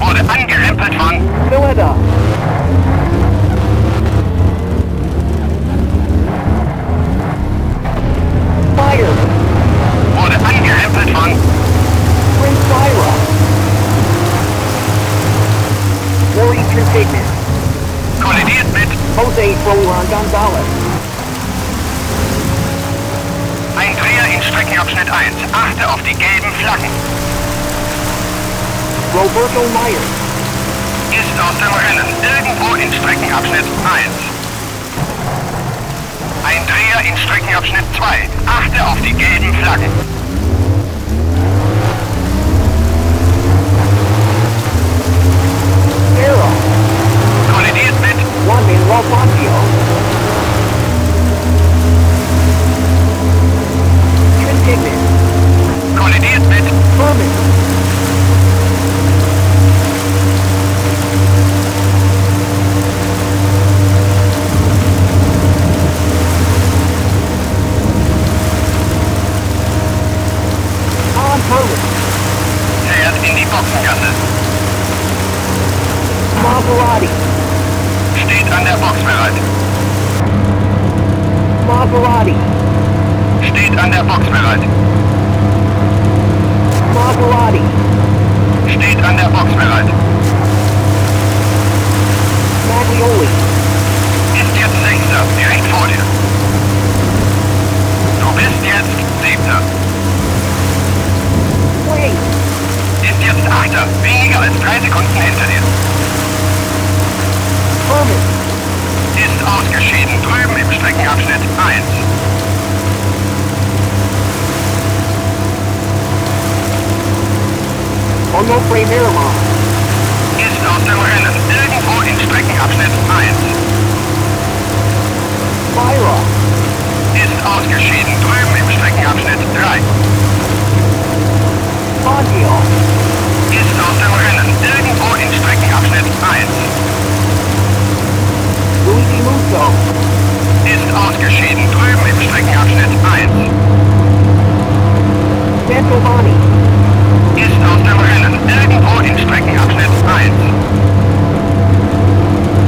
Wurde angerempelt von Cylinder. Fire. Wurde angerempelt von Prince Syra. War Eastern Pigment. kollidiert mit Jose Frolan Gonzalez. ein Dreher in Streckenabschnitt 1. Achte auf die gelben Flaggen. Roberto Myers. Ist aus dem Rennen. Irgendwo in Streckenabschnitt 1. Ein Dreher in Streckenabschnitt 2. Achte auf die gelben Flaggen. Sarah. Kollidiert mit Juan Manuel Fangio. Eastern Pigment. kollidiert mit Herman. Alan Herman. fährt in die Boxengasse. Maserati. Steht an der Box bereit. Maserati. Steht an der Box bereit. Maserati. Steht an der Box bereit. Maglioli. Ist jetzt Sechster, direkt vor dir. Du bist jetzt Siebter. Wayne. Ist jetzt Achter, weniger als 3 Sekunden hinter dir. Herman. Ist ausgeschieden, drüben im Streckenabschnitt 1. Onofre Miramar. Ist aus dem Rennen, irgendwo in Streckenabschnitt 1. Myra. Ist ausgeschieden, drüben im Streckenabschnitt 3. Fangio. Ist aus dem Rennen, irgendwo in Streckenabschnitt 1. Luigi Musso. Ist ausgeschieden, drüben im Streckenabschnitt 1. Mantovani. Ist aus dem Rennen, irgendwo in Streckenabschnitt 1.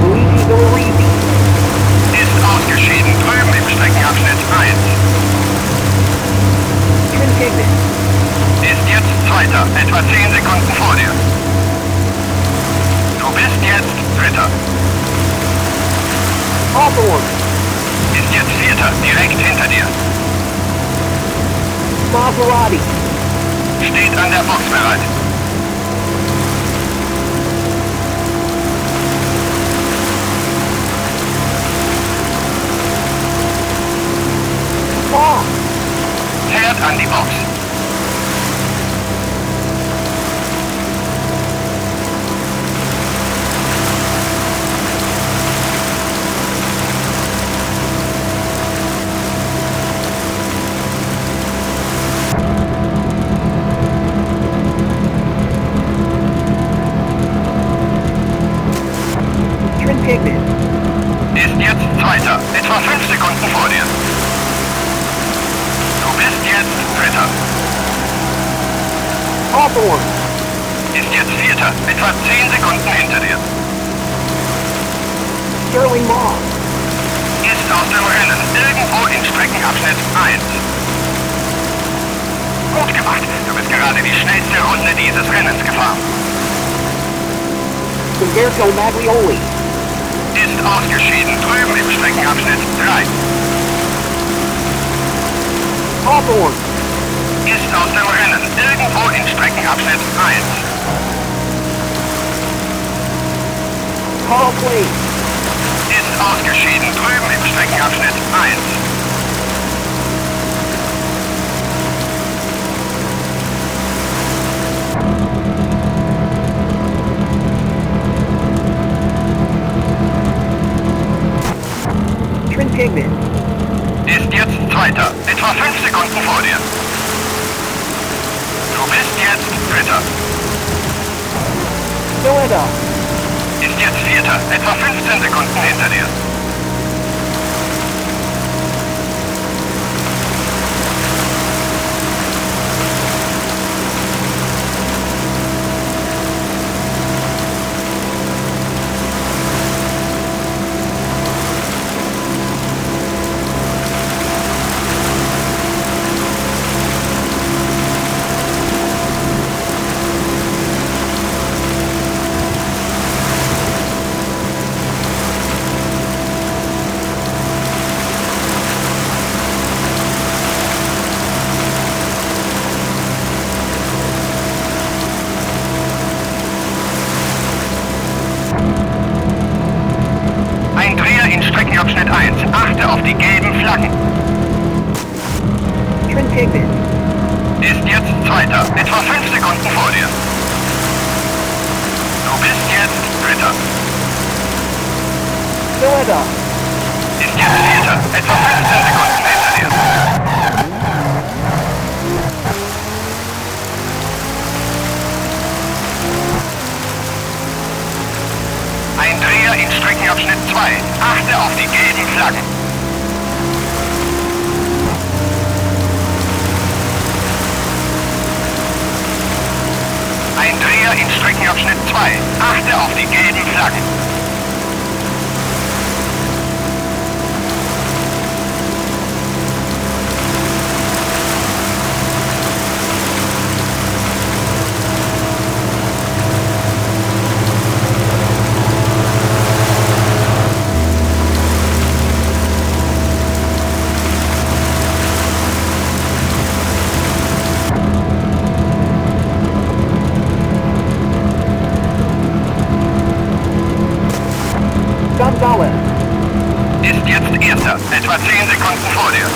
Luigi Dolorisi. Ist ausgeschieden, drüben im Streckenabschnitt 1. Eastern Pigment. Ist jetzt Zweiter, etwa 10 Sekunden vor dir. Du bist jetzt Dritter. Hawthorne. Ist jetzt Vierter, direkt hinter dir. Maserati. Steht an der Box bereit. Long. Fährt an die Box. Eastern Pigment. Ist jetzt Zweiter, etwa 5 Sekunden vor dir. Du bist jetzt Dritter. Hawthorne. Ist jetzt Vierter, etwa 10 Sekunden hinter dir. Sterling Moss. Ist aus dem Rennen, irgendwo in Streckenabschnitt 1. Gut gemacht, du bist gerade die schnellste Runde dieses Rennens gefahren. Umberto Maglioli. Ist ausgeschieden, drüben im Streckenabschnitt 3. Hawthorne. Ist aus dem Rennen, irgendwo in Streckenabschnitt 1. Carl Quaid. Ist ausgeschieden, drüben im Streckenabschnitt 1. Eastern Pigment. Ist jetzt Zweiter, etwa 5 Sekunden vor dir. Du bist jetzt Dritter. Cylinder. Ist jetzt Vierter, etwa 15 Sekunden hinter dir. Achte auf die gelben Flaggen. Trim Pigment. Ist jetzt Zweiter. Etwa 5 Sekunden vor dir. Du bist jetzt Dritter. Cylinder. Ist jetzt Vierter. Etwa 15 Sekunden hinter dir. Ein Dreher in Streckenabschnitt 2. Achte auf die gelben Flaggen. Ein Dreher in Streckenabschnitt 2. Achte auf die gelben Flaggen. Gonzalez. Ist jetzt Erster. Etwa 10 Sekunden vor dir.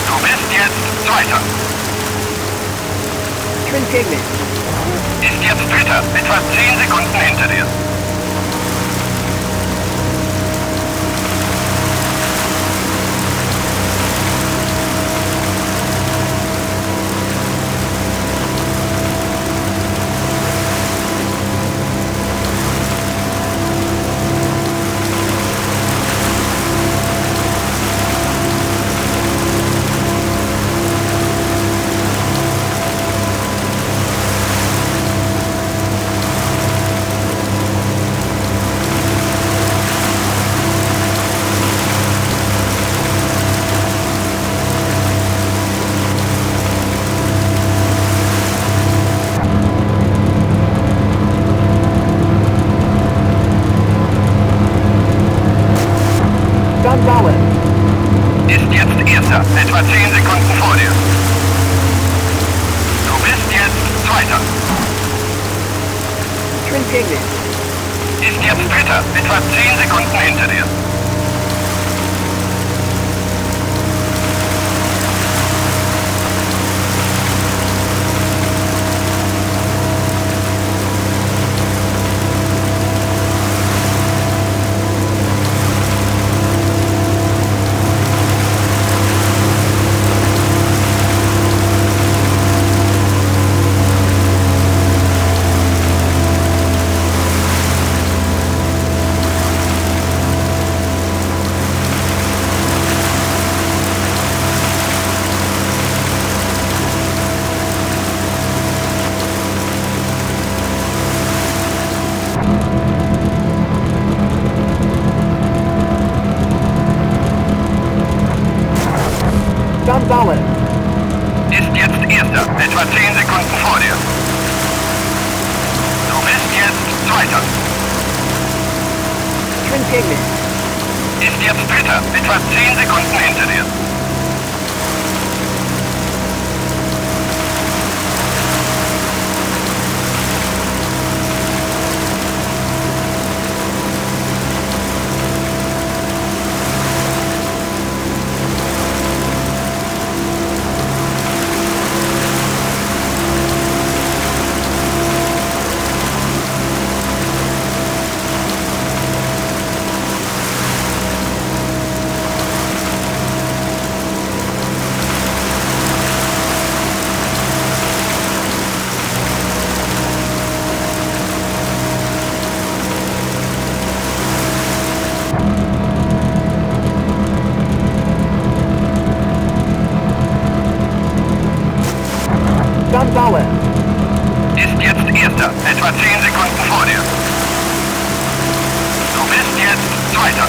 Du bist jetzt Zweiter. Trim Pigment. Ist jetzt Dritter. Etwa 10 Sekunden hinter dir. Gonzalez. Ist jetzt Erster. Etwa 10 Sekunden vor dir. Du bist jetzt Zweiter. Trim Pigment. Ist jetzt Dritter. Etwa 10 Sekunden hinter dir. Gonzalez. Ist jetzt Erster. Etwa 10 Sekunden vor dir. Du bist jetzt Zweiter. Trim Pigment. Ist jetzt Dritter. Etwa 10 Sekunden hinter dir. Gonzalez. Ist jetzt Erster. Etwa 10 Sekunden vor dir. Du bist jetzt Zweiter.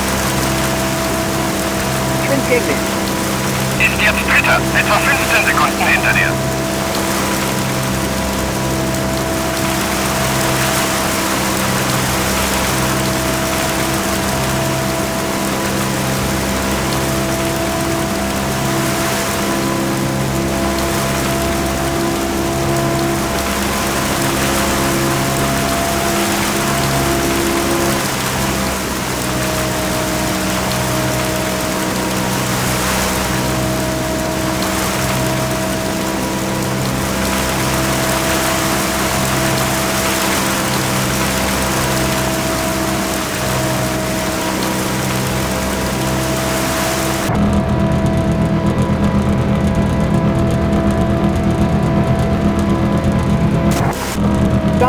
Trim Pigment. Ist jetzt Dritter. Etwa 15 Sekunden hinter dir.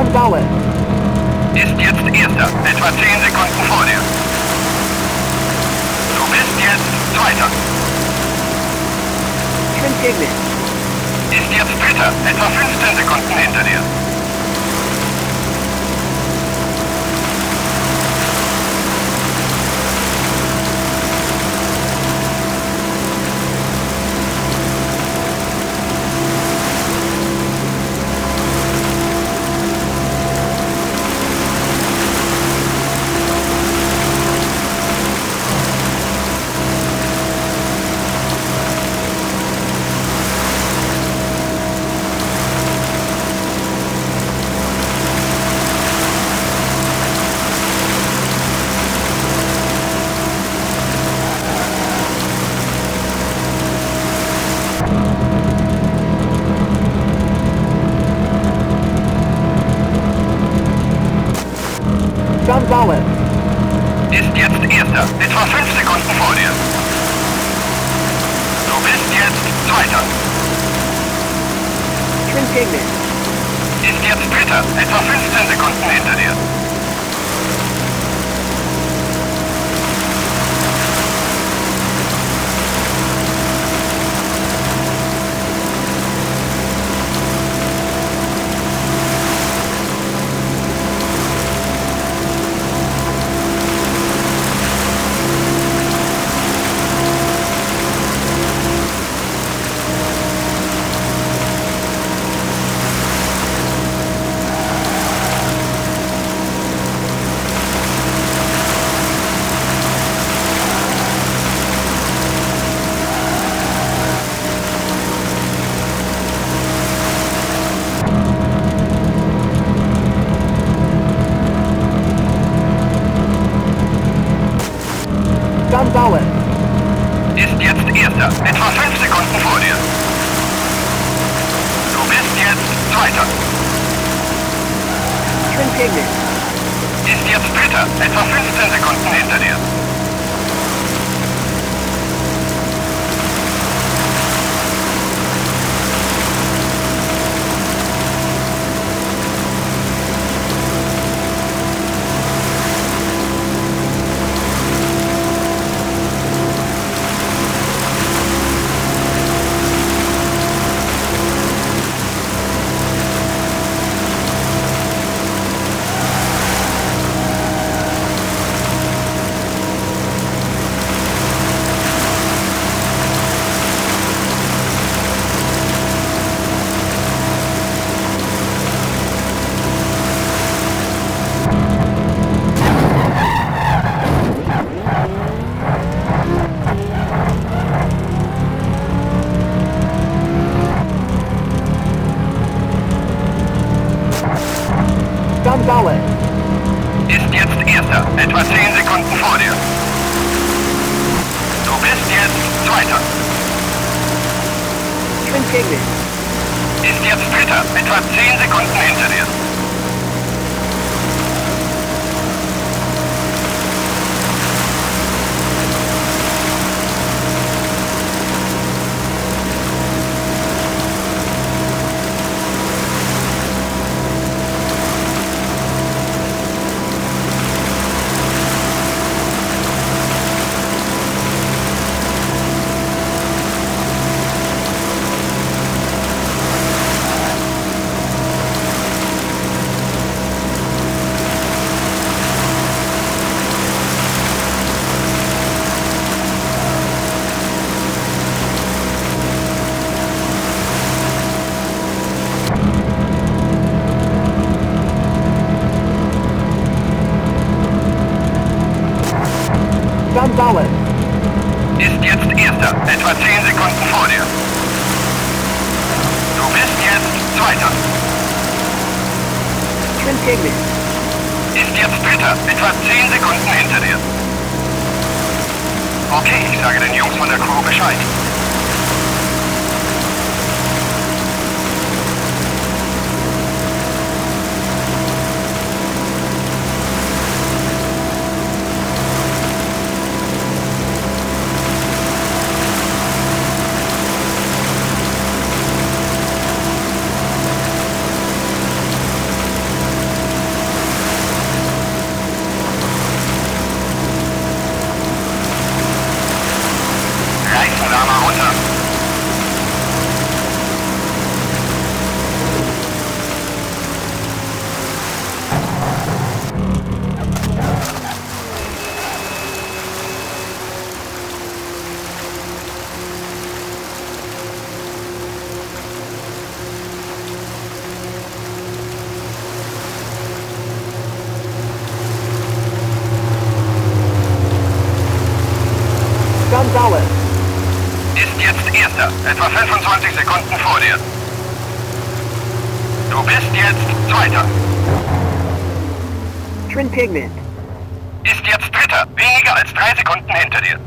Gonzales. Ist jetzt Erster, etwa 10 Sekunden vor dir. Du bist jetzt Zweiter. Schwimm gegen mich. Ist jetzt Dritter, etwa 15 Sekunden hinter dir. Gonzales. Ist jetzt Erster, etwa 5 Sekunden vor dir. Du bist jetzt Zweiter. Schwimm gegen mich. Ist jetzt Dritter, etwa 15 Sekunden hinter dir. Gonzales. Ist jetzt Erster, etwa 5 Sekunden vor dir. Du bist jetzt Zweiter. Schwimm gegen mich. Ist jetzt Dritter, etwa 15 Sekunden hinter dir. Gonzales. Ist jetzt Erster, etwa 10 Sekunden vor dir. Du bist jetzt Zweiter. Schwimm gegen mich. Ist jetzt Dritter, etwa 10 Sekunden hinter dir. Gonzales. Ist jetzt Erster, etwa 10 Sekunden vor dir. Du bist jetzt Zweiter. Schwimm gegen mich. Ist jetzt Dritter, etwa 10 Sekunden hinter dir. Okay, ich sage den Jungs von der Crew Bescheid. Sechster, etwa 25 Sekunden vor dir. Du bist jetzt Zweiter. Twin Pigment. Ist jetzt Dritter, weniger als 3 Sekunden hinter dir.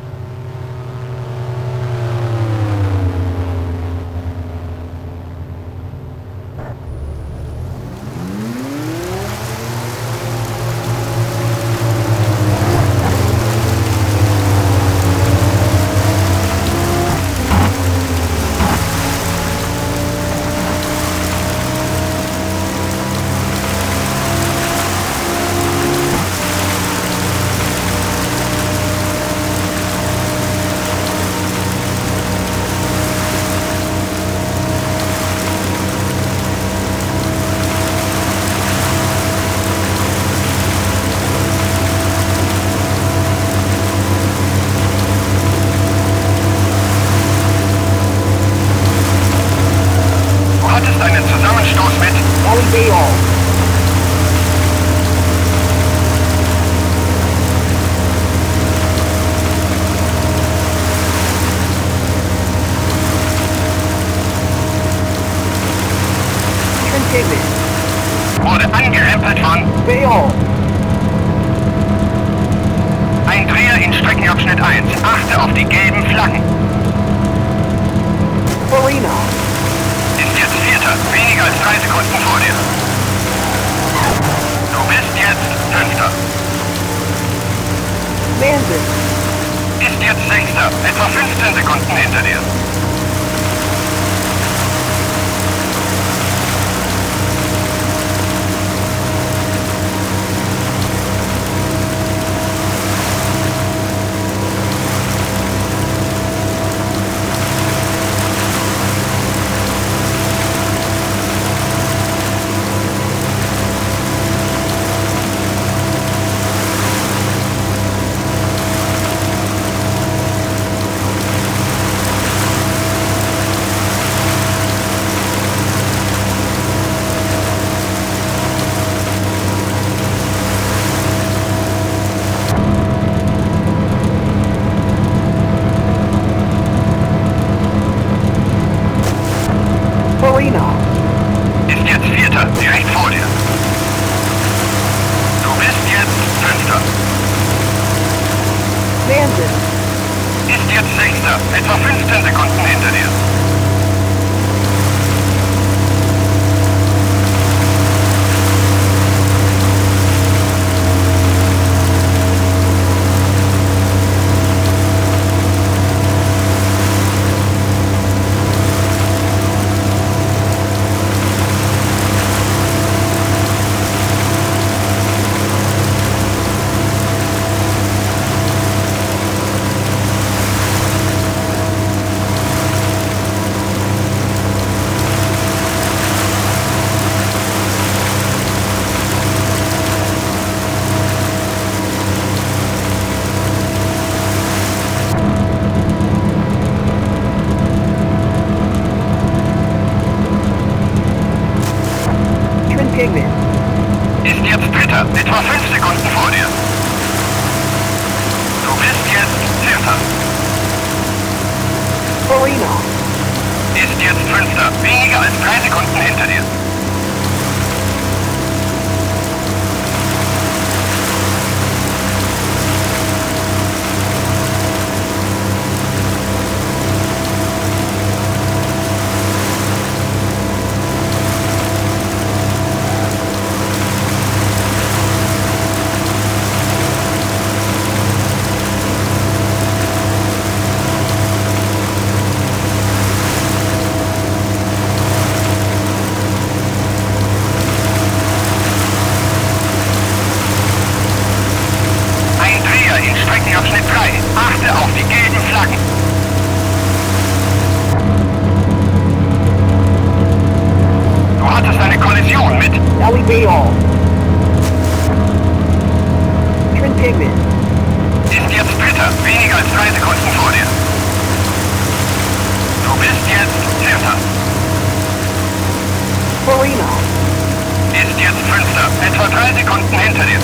Zusammenstoß mit Oliveo. Twin Pigment. Wurde angerempelt von Beo. ein Dreher in Streckenabschnitt 1. Achte auf die gelben Flaggen. Farina. Ist jetzt Vierter, weniger als 3 Sekunden vor dir. Du bist jetzt Fünfter. Manson. Ist jetzt Sechster, etwa 15 Sekunden hinter dir. Farina. Ist jetzt Vierter, direkt vor dir. Du bist jetzt Fünfter. Manson. Ist jetzt Sechster, etwa 15 Sekunden hinter dir. Pigment. Ist jetzt Dritter, etwa 5 Sekunden vor dir. Du bist jetzt Vierter. Farina. Ist jetzt Fünfter, weniger als 3 Sekunden hinter dir. Streckenabschnitt 3. Achte auf die gelben Flaggen. Du hattest eine Kollision mit Oliveo. Twin Pigment. Ist jetzt Dritter, weniger als 3 Sekunden vor dir. Du bist jetzt Vierter. Farina. Ist jetzt Fünfter, etwa 3 Sekunden hinter dir.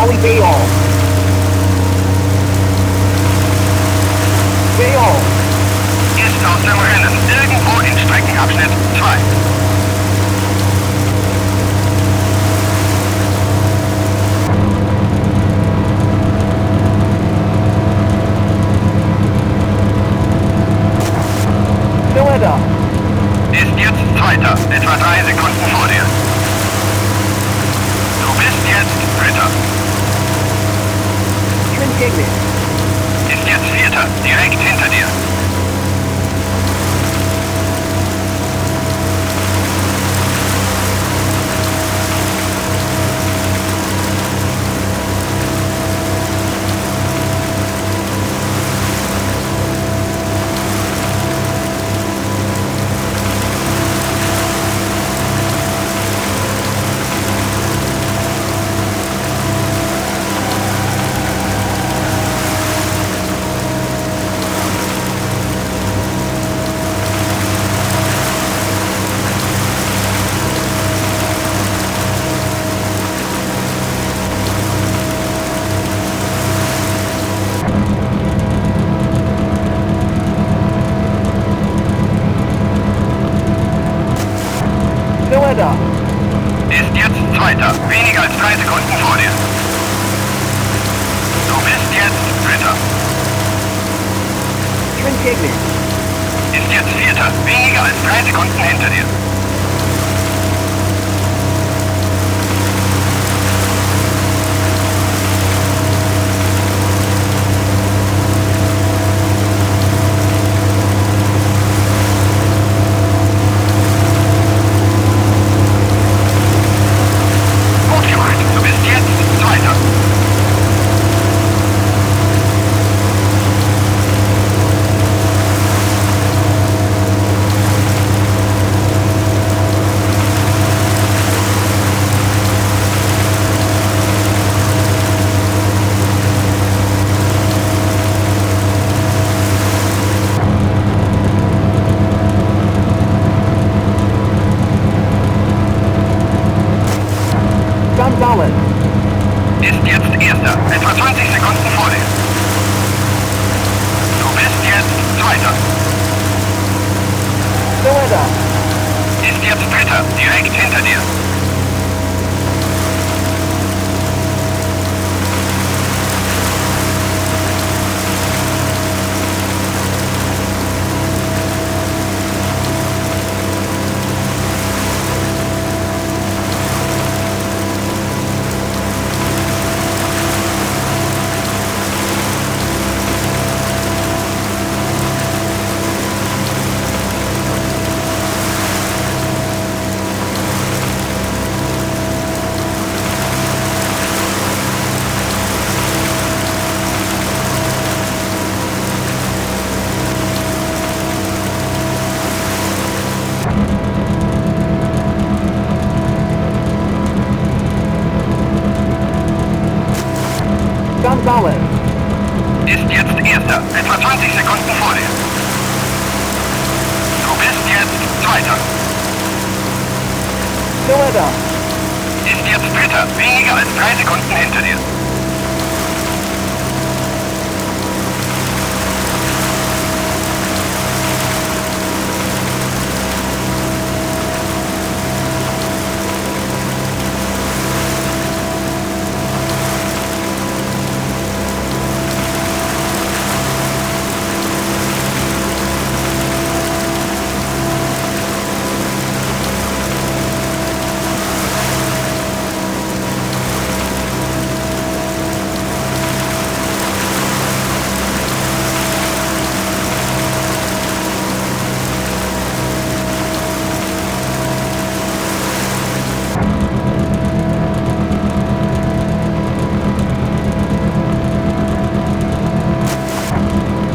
Charlie Bay all. Bay all. Ist aus dem Rennen. Irgendwo in Streckenabschnitt 2. Cylinder. Ist jetzt Zweiter, etwa 3 Sekunden vor dir. Du bist jetzt Dritter. Trintignan. Ist jetzt Vierter, direkt hinter dir. Cylinder. Ist jetzt Zweiter, weniger als 3 Sekunden vor dir. Du bist jetzt Dritter. Trintignan. Ist jetzt Vierter, weniger als 3 Sekunden hinter dir. Gut gemacht, du bist jetzt Zweiter. Gonzalez. Ist jetzt Erster, etwa 20 Sekunden vor dir. Du bist jetzt Zweiter. Cylinder. Ist jetzt Dritter, direkt hinter dir. Gonzalez. Ist jetzt Erster, etwa 20 Sekunden vor dir. Du bist jetzt Zweiter. Cylinder. Ist jetzt Dritter, weniger als 3 Sekunden hinter dir.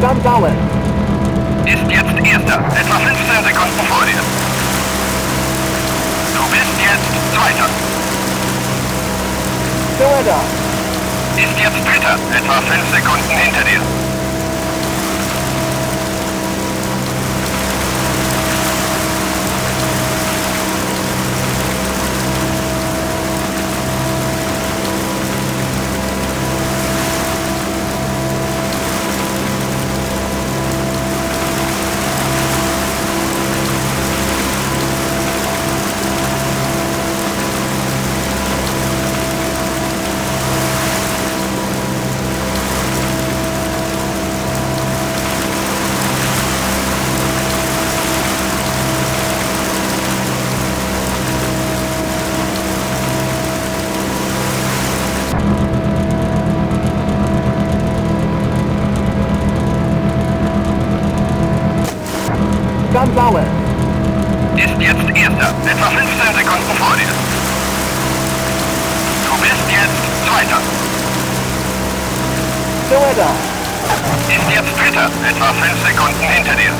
Gonzalez. Ist jetzt Erster, etwa 15 Sekunden vor dir. Du bist jetzt Zweiter. Cylinder. Ist jetzt Dritter, etwa 5 Sekunden hinter dir. jetzt Erster. Etwa 15 Sekunden vor dir. Du bist jetzt Zweiter. Toyota. Ist jetzt Dritter. Etwa 5 Sekunden hinter dir.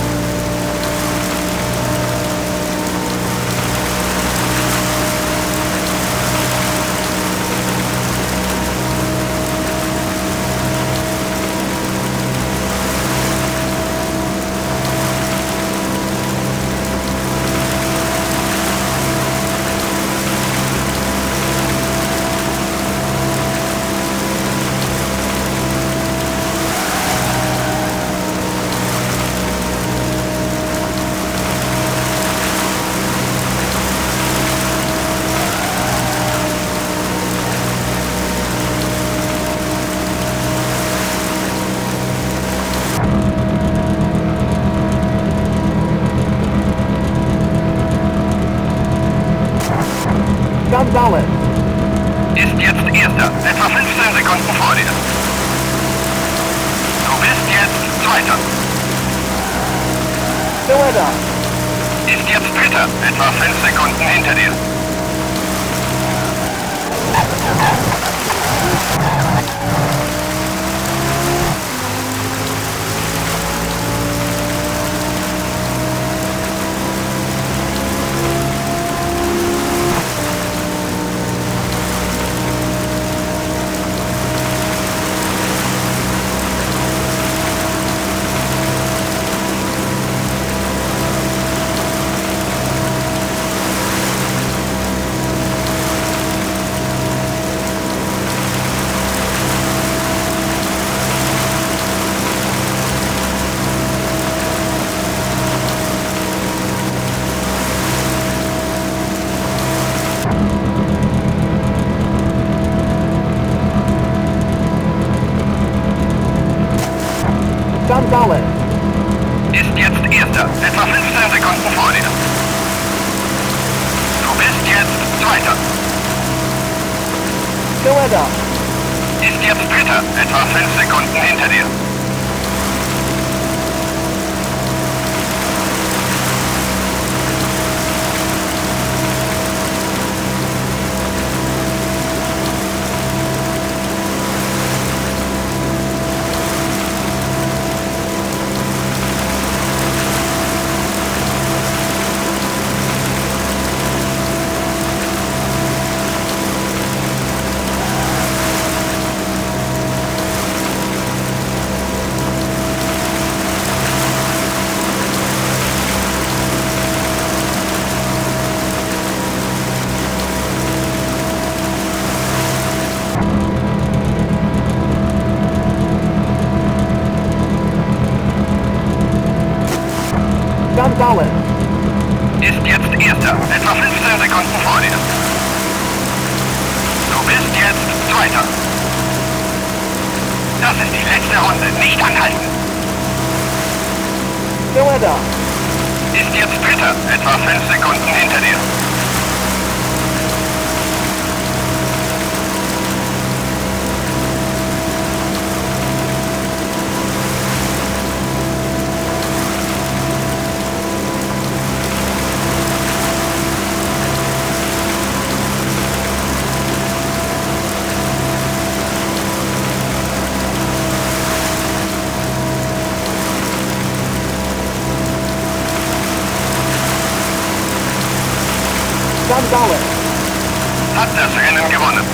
Gonzalez. Ist jetzt Erster. Etwa 15 Sekunden vor dir. Du bist jetzt Zweiter. Toyota. Ist jetzt Dritter. Etwa 5 Sekunden hinter dir. Gonzalez. Ist jetzt Erster. Etwa 15 Sekunden vor dir. Du bist jetzt Zweiter. Toyota. Ist jetzt Dritter. Etwa 5 Sekunden hinter dir. Gonzalez. Ist jetzt Erster. Etwa 15 Sekunden vor dir. Du bist jetzt Zweiter. Das ist die letzte Runde. Nicht anhalten. Toyota. Ist jetzt Dritter. Etwa 5 Sekunden hinter dir. Gonzalez. Hat das Rennen gewonnen.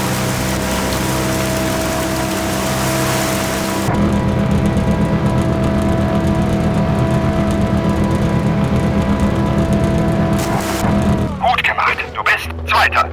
Gut gemacht. Du bist Zweiter.